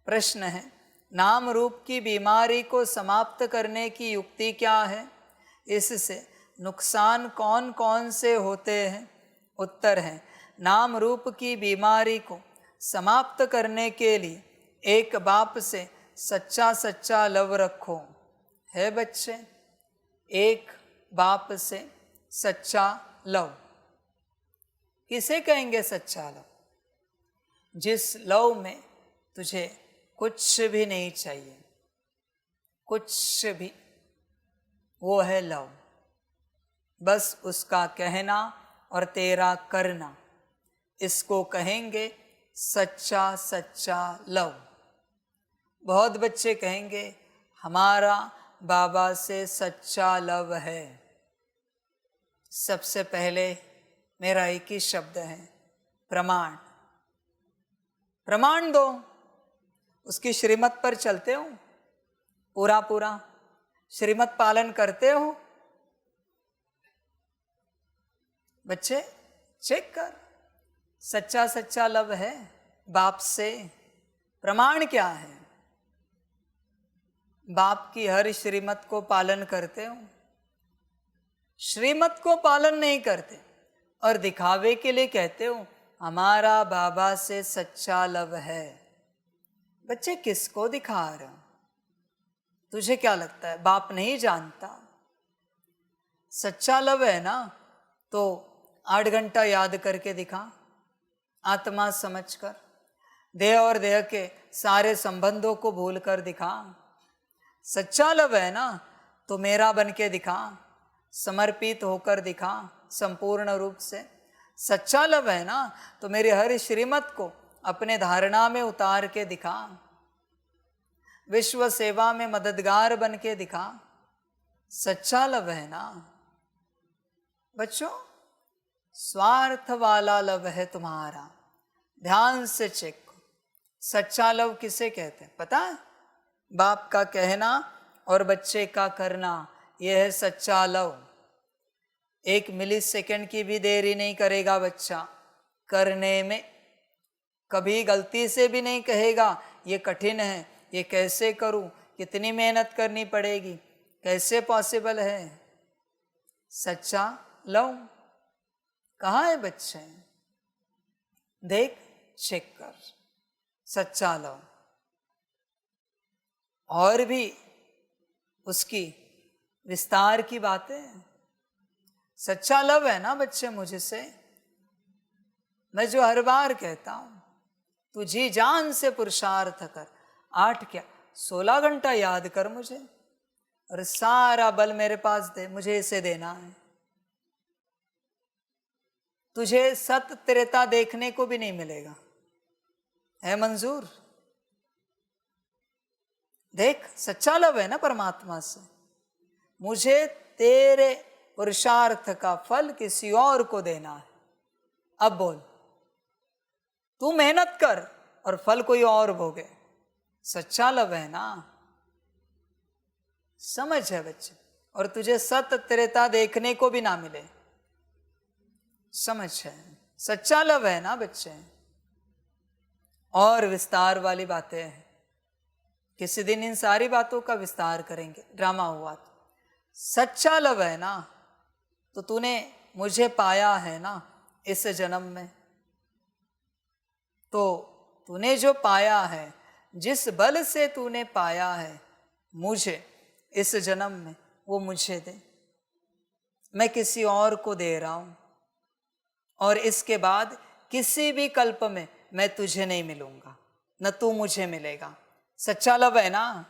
प्रश्न है, नाम रूप की बीमारी को समाप्त करने की युक्ति क्या है? इससे नुकसान कौन कौन से होते हैं? उत्तर है, नाम रूप की बीमारी को समाप्त करने के लिए एक बाप से सच्चा सच्चा लव रखो। है बच्चे, एक बाप से सच्चा लव। किसे कहेंगे सच्चा लव? जिस लव में तुझे कुछ भी नहीं चाहिए, कुछ भी, वो है लव। बस उसका कहना और तेरा करना, इसको कहेंगे सच्चा सच्चा लव। बहुत बच्चे कहेंगे हमारा बाबा से सच्चा लव है। सबसे पहले मेरा एक ही शब्द है, प्रमाण। प्रमाण दो। उसकी श्रीमत पर चलते हो, पूरा पूरा श्रीमत पालन करते हो? बच्चे चेक कर, सच्चा सच्चा लव है बाप से। प्रमाण क्या है? बाप की हर श्रीमत को पालन करते हो? श्रीमत को पालन नहीं करते और दिखावे के लिए कहते हो हमारा बाबा से सच्चा लव है। बच्चे किसको दिखा रहे? तुझे क्या लगता है बाप नहीं जानता? सच्चा लव है ना, तो 8 घंटा याद करके दिखा, आत्मा समझकर। देह और देह के सारे संबंधों को भूल कर दिखा। सच्चा लव है ना, तो मेरा बन के दिखा, समर्पित होकर दिखा संपूर्ण रूप से। सच्चा लव है ना, तो मेरी हर श्रीमत को अपने धारणा में उतार के दिखा, विश्व सेवा में मददगार बन के दिखा। सच्चा लव है ना बच्चों? स्वार्थ वाला लव है तुम्हारा। ध्यान से चेक करो, सच्चा लव किसे कहते हैं पता है? बाप का कहना और बच्चे का करना, यह है सच्चा लव। 1 मिली सेकेंड की भी देरी नहीं करेगा बच्चा करने में। कभी गलती से भी नहीं कहेगा ये कठिन है, ये कैसे करूं, कितनी मेहनत करनी पड़ेगी, कैसे पॉसिबल है। सच्चा लव कहाँ है बच्चे? देख, चेक कर, सच्चा लव। और भी उसकी विस्तार की बातें। सच्चा लव है ना बच्चे मुझसे, मैं जो हर बार कहता हूं, तू जी जान से पुरुषार्थ कर। 8 क्या 16 घंटा याद कर मुझे, और सारा बल मेरे पास दे, मुझे इसे देना है। तुझे सत त्रेता देखने को भी नहीं मिलेगा। है मंजूर? देख, सच्चा लव है ना परमात्मा से। मुझे तेरे पुरुषार्थ का फल किसी और को देना है। अब बोल, तू मेहनत कर और फल कोई और भोगे। सच्चा लव है ना? समझ है बच्चे? और तुझे सत त्रेता देखने को भी ना मिले। समझ है? सच्चा लव है ना बच्चे? और विस्तार वाली बातें हैं, किसी दिन इन सारी बातों का विस्तार करेंगे, ड्रामा हुआ तो। सच्चा लव है ना, तो तूने मुझे पाया है ना इस जन्म में, तो तूने जो पाया है, जिस बल से तूने पाया है मुझे इस जन्म में, वो मुझे दे। मैं किसी और को दे रहा हूं, और इसके बाद किसी भी कल्प में मैं तुझे नहीं मिलूंगा, न तू मुझे मिलेगा। सच्चा लव है ना?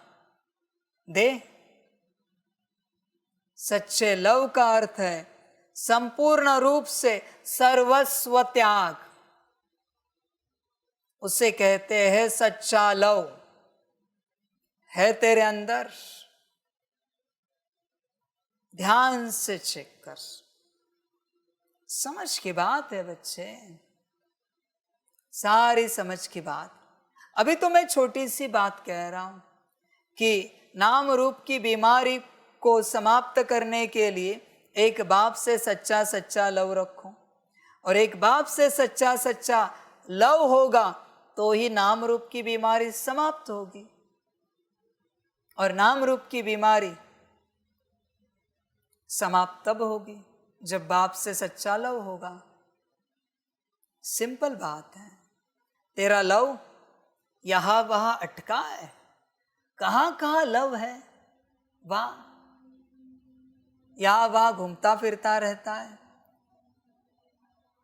दे। सच्चे लव का अर्थ है संपूर्ण रूप से सर्वस्व त्याग। उसे कहते हैं सच्चा लव। है तेरे अंदर? ध्यान से चेक कर। समझ की बात है बच्चे, सारी समझ की बात। अभी तो मैं छोटी सी बात कह रहा हूं कि नाम रूप की बीमारी को समाप्त करने के लिए एक बाप से सच्चा सच्चा लव रखो, और एक बाप से सच्चा सच्चा लव होगा तो ही नाम रूप की बीमारी समाप्त होगी। और नाम रूप की बीमारी समाप्त तब होगी जब बाप से सच्चा लव होगा। सिंपल बात है। तेरा लव यहां वहां अटका है, कहां कहां लव है, वाह, यहां वहां घूमता फिरता रहता है,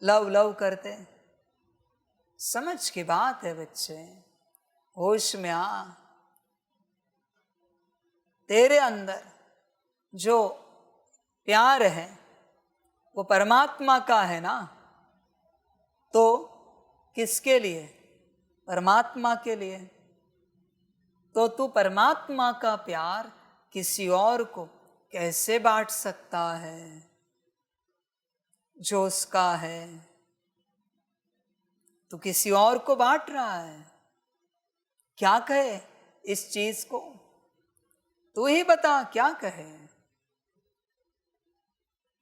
लव लव करते। समझ की बात है बच्चे, होश में आ। तेरे अंदर जो प्यार है वो परमात्मा का है ना, तो किसके लिए? परमात्मा के लिए। तो तू परमात्मा का प्यार किसी और को कैसे बांट सकता है जो उसका है? तू किसी और को बांट रहा है, क्या कहे इस चीज को? तू ही बता क्या कहे।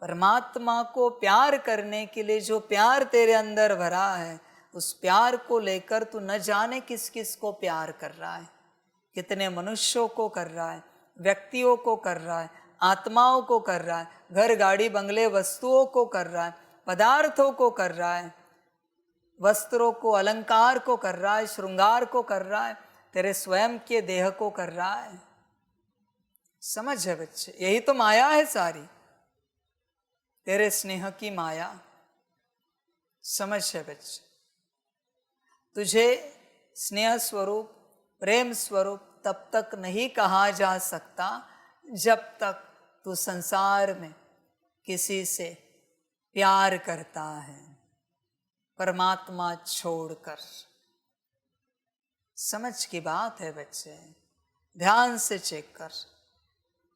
परमात्मा को प्यार करने के लिए जो प्यार तेरे अंदर भरा है, उस प्यार को लेकर तू न जाने किस किस को प्यार कर रहा है, कितने मनुष्यों को कर रहा है, व्यक्तियों को कर रहा है, आत्माओं को कर रहा है, घर गाड़ी बंगले वस्तुओं को कर रहा है, पदार्थों को कर रहा है, वस्त्रों को अलंकार को कर रहा है, श्रृंगार को कर रहा है, तेरे स्वयं के देह को कर रहा है। समझ है बच्चे, यही तो माया है सारी, तेरे स्नेह की माया। समझ है बच्चे, तुझे स्नेह स्वरूप प्रेम स्वरूप तब तक नहीं कहा जा सकता जब तक तू संसार में किसी से प्यार करता है, परमात्मा छोड़कर। समझ की बात है बच्चे, ध्यान से चेक कर।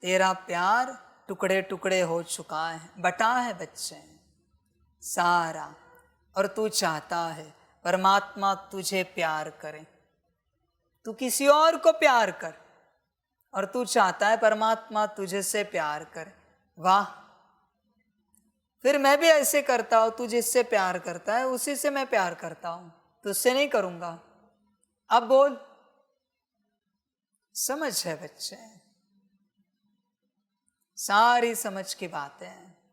तेरा प्यार टुकड़े टुकड़े हो चुका है, बटा है बच्चे सारा, और तू चाहता है परमात्मा तुझे प्यार करे। तू किसी और को प्यार कर और तू चाहता है परमात्मा तुझे से प्यार करे। वाह, फिर मैं भी ऐसे करता हूं, तू जिससे प्यार करता है उसी से मैं प्यार करता हूं, तुझसे नहीं करूंगा। अब बोल। समझ है बच्चे, सारी समझ की बातें हैं।